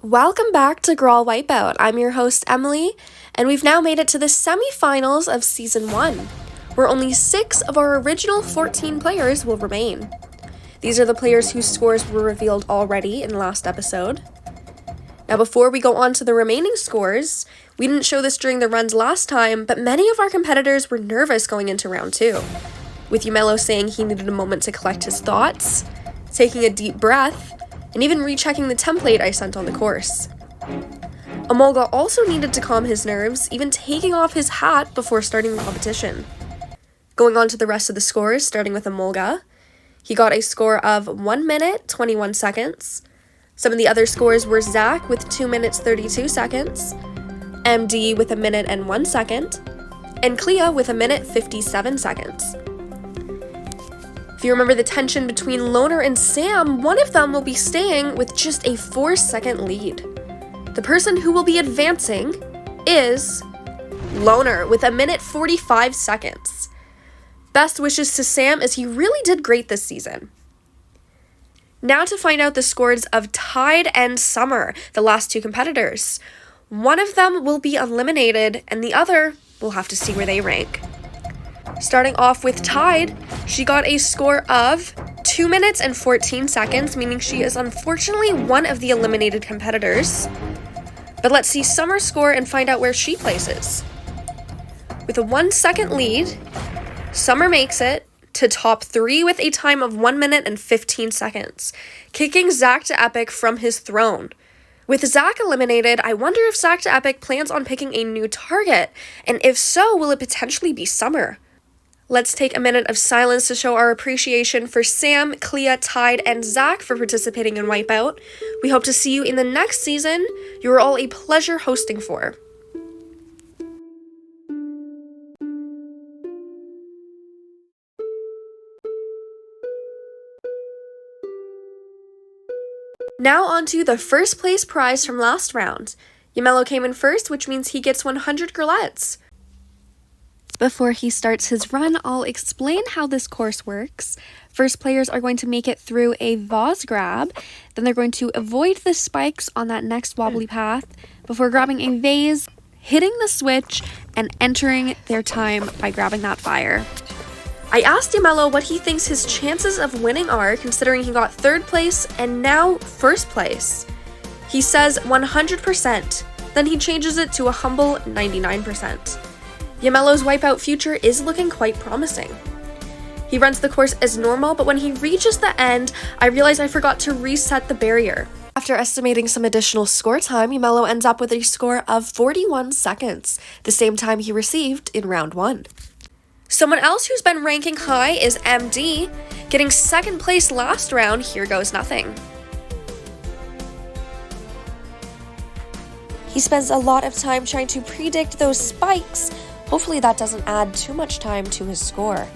Welcome back to GRAAL Wipeout. I'm your host, Emily, and we've now made it to the semi-finals of Season 1, where only 6 of our original 14 players will remain. These are the players whose scores were revealed already in last episode. Now, before we go on to the remaining scores, we didn't show this during the runs last time, but many of our competitors were nervous going into round 2, with Yemelo saying he needed a moment to collect his thoughts, taking a deep breath, and even rechecking the template I sent on the course. Emolga also needed to calm his nerves, even taking off his hat before starting the competition. Going on to the rest of the scores, starting with Emolga, he got a score of 1 minute, 21 seconds. Some of the other scores were Zach with 2 minutes, 32 seconds, MD with 1 minute and 1 second, and Klia with 1 minute, 57 seconds. If you remember the tension between Lonyr and Sam, one of them will be staying with just a 4-second lead. The person who will be advancing is Lonyr with 1 minute 45 seconds. Best wishes to Sam, as he really did great this season. Now to find out the scores of Tide and Summer, the last 2 competitors. One of them will be eliminated, and the other will have to see where they rank. Starting off with Tide, she got a score of 2 minutes and 14 seconds, meaning she is unfortunately one of the eliminated competitors. But let's see Summer's score and find out where she places. With a 1-second lead, Summer makes it to top 3 with a time of 1 minute and 15 seconds, kicking Zach to Epic from his throne. With Zach eliminated, I wonder if Zach to Epic plans on picking a new target, and if so, will it potentially be Summer? Let's take a minute of silence to show our appreciation for Sam, Klia, Tide, and Zach for participating in Wipeout. We hope to see you in the next season. You are all a pleasure hosting for. Now on to the first place prize from last round. Yemelo came in first, which means he gets 100 graalets. Before he starts his run, I'll explain how this course works. First players are going to make it through a vase grab, then they're going to avoid the spikes on that next wobbly path before grabbing a vase, hitting the switch, and entering their time by grabbing that fire. I asked Yemelo what he thinks his chances of winning are, considering he got 3rd place and now 1st place. He says 100%, then he changes it to a humble 99%. Yemelo's Wipeout future is looking quite promising. He runs the course as normal, but when he reaches the end, I realize I forgot to reset the barrier. After estimating some additional score time, Yemelo ends up with a score of 41 seconds, the same time he received in round 1. Someone else who's been ranking high is MD, getting 2nd place last round. Here goes nothing. He spends a lot of time trying to predict those spikes. Hopefully that doesn't add too much time to his score.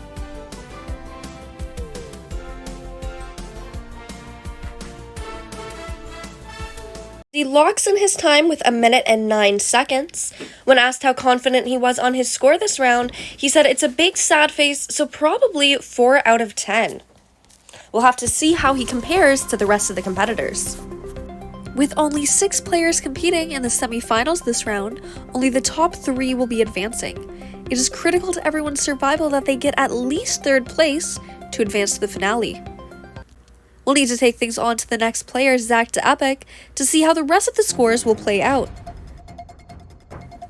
He locks in his time with 1 minute and 9 seconds. When asked how confident he was on his score this round, he said it's a big sad face, so probably 4 out of 10. We'll have to see how he compares to the rest of the competitors. With only 6 players competing in the semi-finals this round, only the top 3 will be advancing. It is critical to everyone's survival that they get at least 3rd place to advance to the finale. We'll need to take things on to the next player, Zach to Epic, to see how the rest of the scores will play out.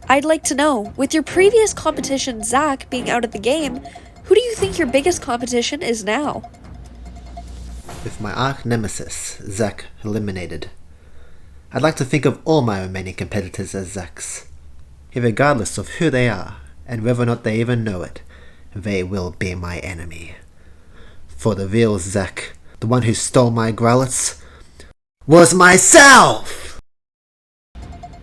I'd like to know, with your previous competition Zach being out of the game, who do you think your biggest competition is now? With my arch nemesis, Zach, eliminated, I'd like to think of all my remaining competitors as Zachs. Irregardless of who they are, and whether or not they even know it, they will be my enemy. For the real Zach, the one who stole my graalets, was myself!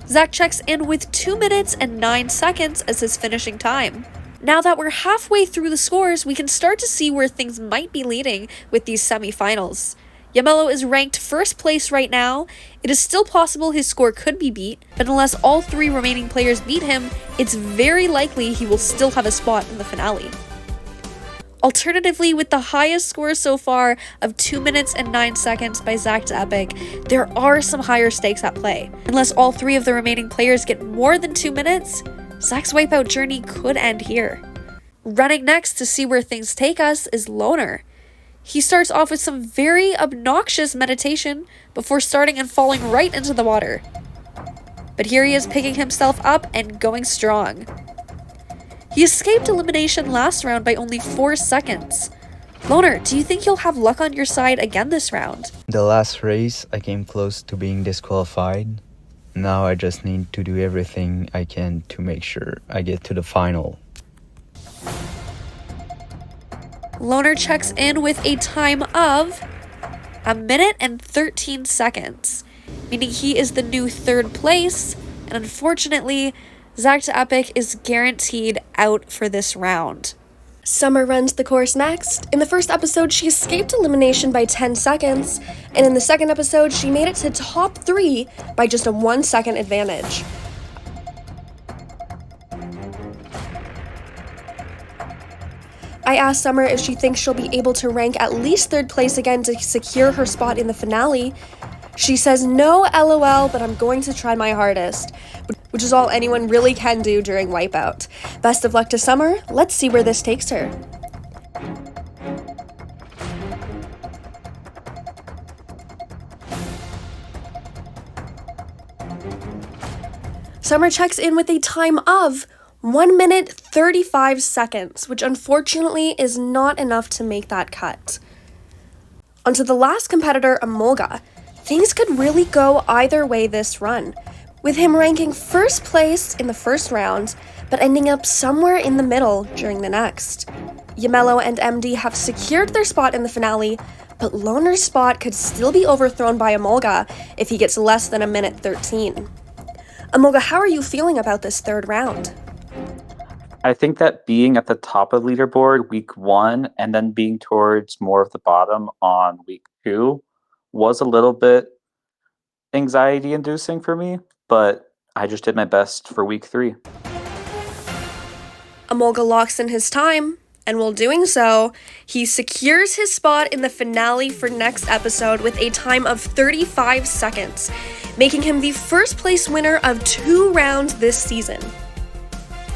Zach checks in with 2 minutes and 9 seconds as his finishing time. Now that we're halfway through the scores, we can start to see where things might be leading with these semi-finals. Yemelo is ranked 1st place right now. It is still possible his score could be beat, but unless all 3 remaining players beat him, it's very likely he will still have a spot in the finale. Alternatively, with the highest score so far of 2 minutes and 9 seconds by Zach to Epic, there are some higher stakes at play. Unless all 3 of the remaining players get more than 2 minutes, Zach's Wipeout journey could end here. Running next to see where things take us is Lonyr. He starts off with some very obnoxious meditation before starting and falling right into the water. But here he is picking himself up and going strong. He escaped elimination last round by only 4 seconds. Lonyr, do you think you'll have luck on your side again this round? The last race, I came close to being disqualified. Now I just need to do everything I can to make sure I get to the final. Lonyr checks in with a time of 1 minute and 13 seconds, meaning he is the new 3rd place, and unfortunately, Zach to Epic is guaranteed out for this round. Summer runs the course next. In the first episode, she escaped elimination by 10 seconds, and in the second episode, she made it to top 3 by just a 1 second advantage. I asked Summer if she thinks she'll be able to rank at least 3rd place again to secure her spot in the finale. She says no LOL, but I'm going to try my hardest, which is all anyone really can do during Wipeout. Best of luck to Summer. Let's see where this takes her. Summer checks in with a time of 1 minute 35 seconds, which unfortunately is not enough to make that cut. Onto the last competitor, Emolga. Things could really go either way this run, with him ranking 1st place in the first round, but ending up somewhere in the middle during the next. Yemelo and MD have secured their spot in the finale, but Lonyr's spot could still be overthrown by Emolga if he gets less than 1 minute 13. Emolga, how are you feeling about this 3rd round? I think that being at the top of the leaderboard week 1 and then being towards more of the bottom on week 2 was a little bit anxiety inducing for me, but I just did my best for week 3. Emolga locks in his time, and while doing so, he secures his spot in the finale for next episode with a time of 35 seconds, making him the 1st place winner of 2 rounds this season.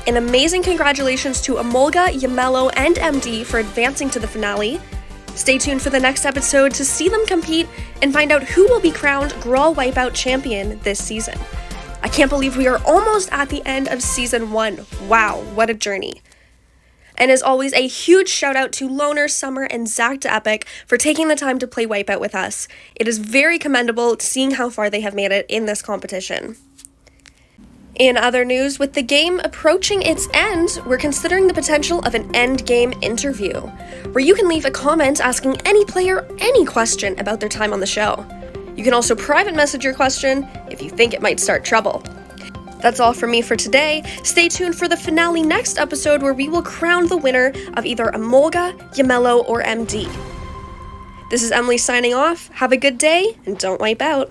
An amazing congratulations to Emolga, Yemelo, and MD for advancing to the finale. Stay tuned for the next episode to see them compete and find out who will be crowned GRAAL Wipeout champion this season. I can't believe we are almost at the end of Season 1. Wow, what a journey. And as always, a huge shout out to Lonyr, Summer, and Zach to Epic for taking the time to play Wipeout with us. It is very commendable seeing how far they have made it in this competition. In other news, with the game approaching its end, we're considering the potential of an end game interview, where you can leave a comment asking any player any question about their time on the show. You can also private message your question if you think it might start trouble. That's all from me for today. Stay tuned for the finale next episode where we will crown the winner of either Emolga, Yemelo, or MD. This is Emily signing off. Have a good day and don't wipe out.